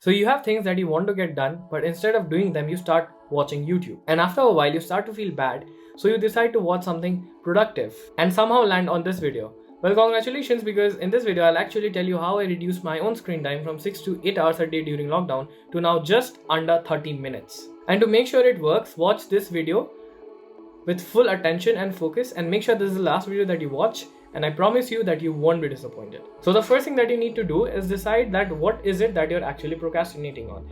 So you have things that you want to get done, but instead of doing them, you start watching YouTube. And after a while, you start to feel bad. So you decide to watch something productive and somehow land on this video. Well, congratulations, because in this video, I'll actually tell you how I reduced my own screen time from 6 to 8 hours a day during lockdown to now just under 30 minutes. And to make sure it works, watch this video with full attention and focus, and make sure this is the last video that you watch, and I promise you that you won't be disappointed. So the first thing that you need to do is decide that what is it that you're actually procrastinating on.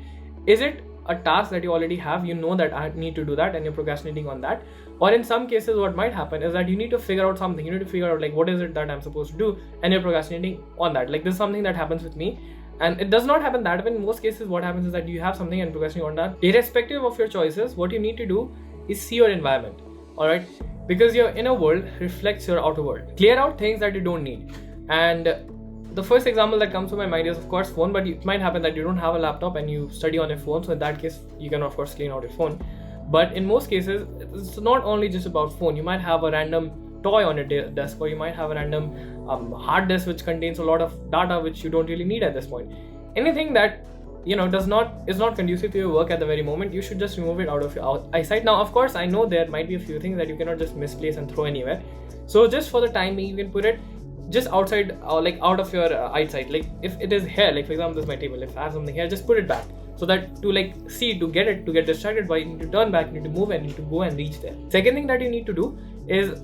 Is it a task that you already have, you know that I need to do that and you're procrastinating on that? Or in some cases what might happen is that you need to figure out something, you need to figure out like what is it that I'm supposed to do, and you're procrastinating on that. Like this is something that happens with me, and it does not happen that way. In most cases what happens is that you have something and procrastinate on that. Irrespective of your choices, what you need to do is see your environment. Alright, because your inner world reflects your outer world. Clear out things that you don't need. And the first example that comes to my mind is of course phone, but it might happen that you don't have a laptop and you study on your phone, so in that case you can of course clean out your phone. But in most cases it's not only just about phone. You might have a random toy on your desk, or you might have a random hard disk which contains a lot of data which you don't really need at this point. Anything that is not conducive to your work at the very moment, you should just remove it out of your eyesight. Now of course I know there might be a few things that you cannot just misplace and throw anywhere, so just for the time being you can put it just outside, like out of your eyesight. Like if it is here, like for example this is my table, if I have something here, just put it back, so that to get distracted by, you need to turn back, you need to move, and you need to go and reach there. Second thing that you need to do is,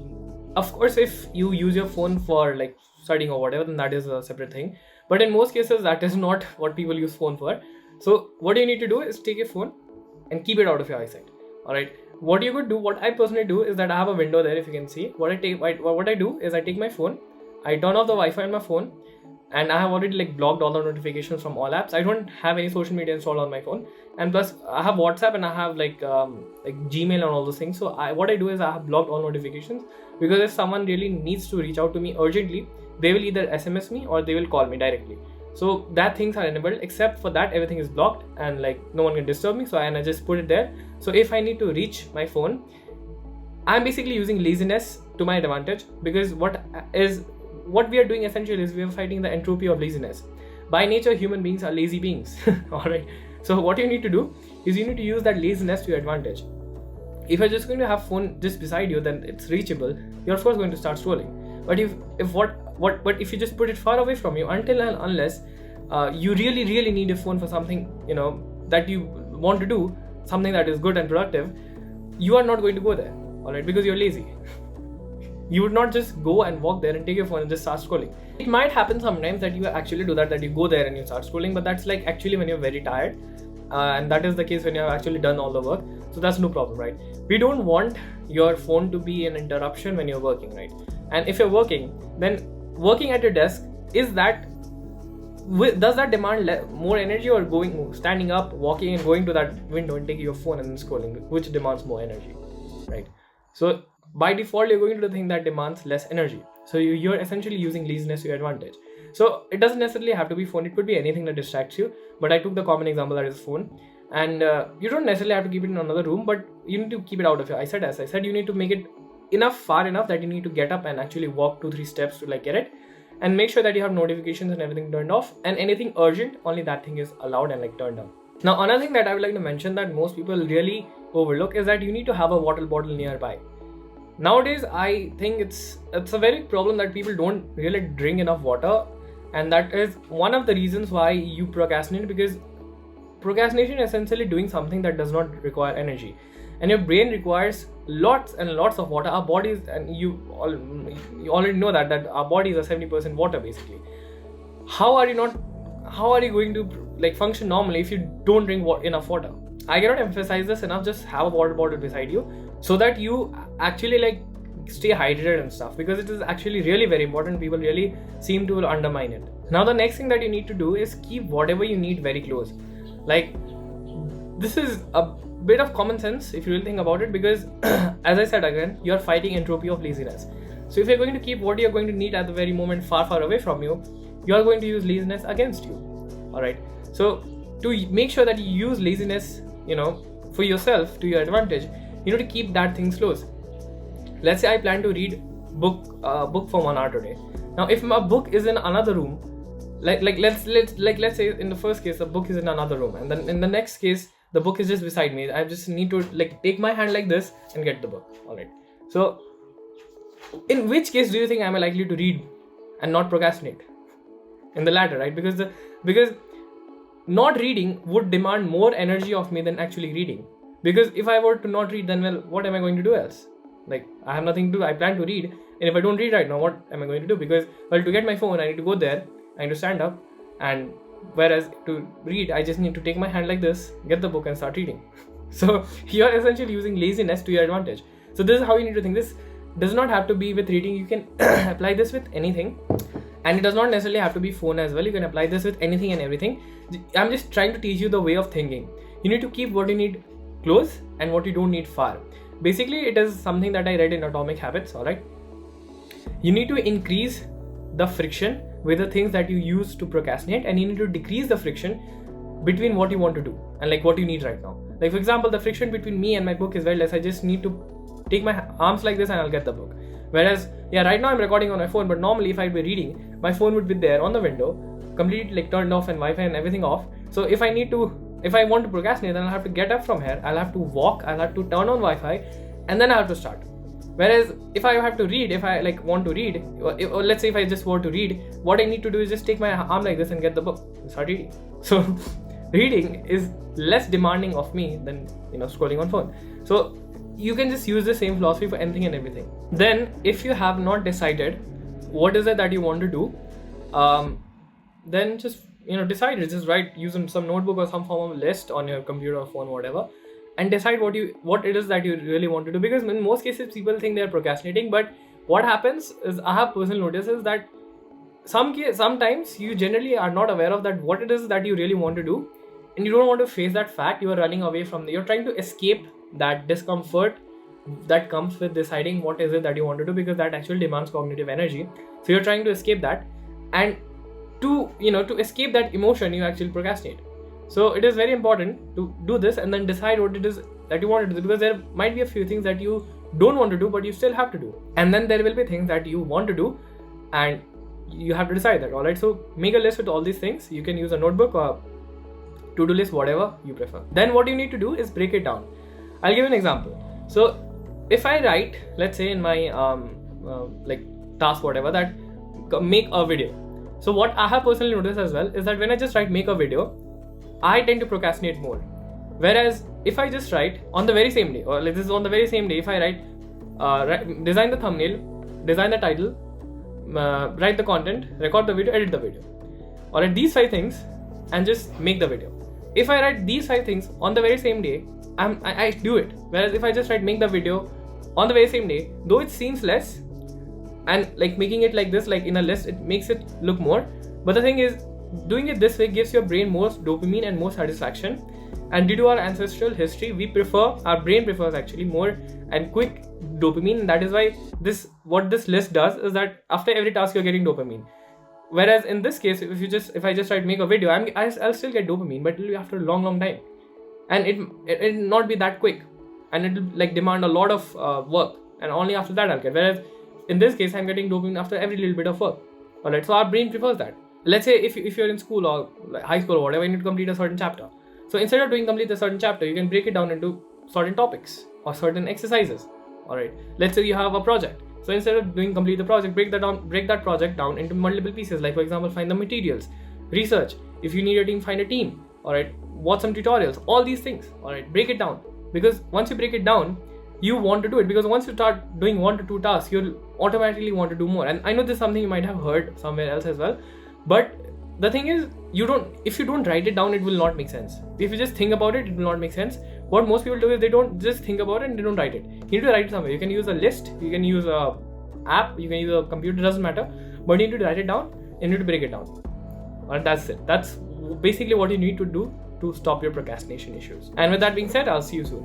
of course if you use your phone for like studying or whatever, then that is a separate thing, but in most cases that is not what people use phone for. So what you need to do is take your phone and keep it out of your eyesight. Alright, what you could do, what I personally do is that I have a window there, if you can see. What I do is I take my phone, I turn off the Wi-Fi on my phone, and I have already like blocked all the notifications from all apps. I don't have any social media installed on my phone, and plus I have WhatsApp and I have like Gmail and all those things. So what I do is I have blocked all notifications, because if someone really needs to reach out to me urgently, they will either SMS me or they will call me directly. So that things are enabled. Except for that, everything is blocked and like no one can disturb me. So I just put it there. So if I need to reach my phone, I'm basically using laziness to my advantage, because what we are doing essentially is we are fighting the entropy of laziness. By nature, human beings are lazy beings. Alright. So what you need to do is you need to use that laziness to your advantage. If you're just going to have phone just beside you, then it's reachable, you're of course going to start scrolling. But if you just put it far away from you, until and unless you really need a phone for something that you want to do, something that is good and productive, you are not going to go there. Alright, because you're lazy. You would not just go and walk there and take your phone and just start scrolling. It might happen sometimes that you actually do that you go there and you start scrolling, but that's like actually when you're very tired, and that is the case when you have actually done all the work. So that's no problem, right? We don't want your phone to be an interruption when you're working, right? And if you're working, then working at your desk, does that demand more energy, or standing up, walking and going to that window and taking your phone and then scrolling, which demands more energy, right? So by default, you're going to the thing that demands less energy. So you're essentially using laziness to your advantage. So it doesn't necessarily have to be phone, it could be anything that distracts you, but I took the common example that is phone. And you don't necessarily have to keep it in another room, but you need to keep it out of your eyesight. As I said, you need to make it far enough that you need to get up and actually walk 2-3 steps to like get it, and make sure that you have notifications and everything turned off, and anything urgent, only that thing is allowed and like turned on. Now another thing that I would like to mention that most people really overlook is that you need to have a water bottle nearby. Nowadays I think it's a very problem that people don't really drink enough water, and that is one of the reasons why you procrastinate, because procrastination is essentially doing something that does not require energy, and your brain requires lots and lots of water. Our bodies, and you already know that our bodies are 70% water basically. How are you going to like function normally if you don't drink enough water? I cannot emphasize this enough. Just have a water bottle beside you, so that you actually like stay hydrated and stuff, because it is actually really very important. People really seem to undermine it. Now the next thing that you need to do is keep whatever you need very close. Like this is a bit of common sense if you really think about it, because as I said again, you're fighting entropy of laziness. So if you're going to keep what you're going to need at the very moment far away from you, you're going to use laziness against you. Alright, so to make sure that you use laziness for yourself to your advantage, you need to keep that thing close. Let's say I plan to read book for 1 hour today. Now if my book is in another room, let's say in the first case the book is in another room, and then in the next case the book is just beside me. I just need to like take my hand like this and get the book. All right. So in which case do you think I'm likely to read and not procrastinate? In the latter, right? Because not reading would demand more energy of me than actually reading. Because if I were to not read, then well, what am I going to do else? Like, I have nothing to do. I plan to read, and if I don't read right now, what am I going to do? Because, well, to get my phone, I need to go there, I need to stand up, and whereas to read, I just need to take my hand like this, get the book, and start reading. So you're essentially using laziness to your advantage. So this is how you need to think. This does not have to be with reading. You can apply this with anything, and it does not necessarily have to be phone as well. You can apply this with anything and everything. I'm just trying to teach you the way of thinking. You need to keep what you need close and what you don't need far. Basically, it is something that I read in Atomic Habits. All right, you need to increase the friction with the things that you use to procrastinate, and you need to decrease the friction between what you want to do and like what you need right now. Like, for example, the friction between me and my book is very less. I just need to take my arms like this and I'll get the book. Whereas, yeah, right now I'm recording on my phone, but normally if I'd be reading, my phone would be there on the window, completely like turned off and Wi-Fi and everything off. So if I want to procrastinate, then I'll have to get up from here, I'll have to walk, I'll have to turn on Wi-Fi, and then I have to start. Whereas if I have to read, if I like want to read, or let's say if I just want to read, what I need to do is just take my arm like this and get the book and start reading. So reading is less demanding of me than scrolling on phone. So you can just use the same philosophy for anything and everything. Then if you have not decided what is it that you want to do, then just decide it. Just write, use some notebook or some form of list on your computer or phone, whatever, and decide what it is that you really want to do. Because in most cases people think they are procrastinating, but what happens is, I have personal notices that sometimes you generally are not aware of that what it is that you really want to do, and you don't want to face that fact. You are running away from you're trying to escape that discomfort that comes with deciding what is it that you want to do, because that actually demands cognitive energy. So you're trying to escape that, and to escape that emotion, you actually procrastinate. So it is very important to do this and then decide what it is that you want to do, because there might be a few things that you don't want to do but you still have to do, and then there will be things that you want to do and you have to decide that. All right, so make a list with all these things. You can use a notebook or to-do list, whatever you prefer. Then what you need to do is break it down. I'll give you an example. So if I write, let's say in my like task, whatever, that make a video. So what I have personally noticed as well is that when I just write make a video, I tend to procrastinate more. Whereas if I just write on the very same day, or like this is on the very same day, if I write, design the thumbnail, design the title, write the content, record the video, edit the video, or these 5 things, and just make the video. If I write these 5 things on the very same day, I do it. Whereas if I just write make the video on the very same day, though it seems less, and like making it like this, like in a list, it makes it look more. But the thing is, doing it this way gives your brain more dopamine and more satisfaction. And due to our ancestral history, our brain prefers actually more and quick dopamine. And that is why what this list does is that after every task you're getting dopamine. Whereas in this case, if I just write make a video, I'll still get dopamine, but it'll be after a long time, and it'll not be that quick, and it'll like demand a lot of work, and only after that I'll get. Whereas in this case, I'm getting dopamine after every little bit of work. All right, so our brain prefers that. Let's say if you're in school or like high school or whatever, you need to complete a certain chapter. So instead of complete a certain chapter, you can break it down into certain topics or certain exercises. All right, let's say you have a project. So instead of complete the project, break that project down into multiple pieces. Like, for example, find the materials, research. If you need a team, find a team. All right, watch some tutorials, all these things. All right, break it down, because once you break it down, you want to do it, because once you start doing 1 to 2 tasks, you'll automatically want to do more. And I know this is something you might have heard somewhere else as well, but the thing is, if you don't write it down, it will not make sense. If you just think about it, it will not make sense. What most people do is they don't just think about it and they don't write it. You need to write it somewhere. You can use a list, you can use a app, you can use a computer, doesn't matter, but you need to write it down and you need to break it down. And that's it. That's basically what you need to do to stop your procrastination issues. And with that being said, I'll see you soon.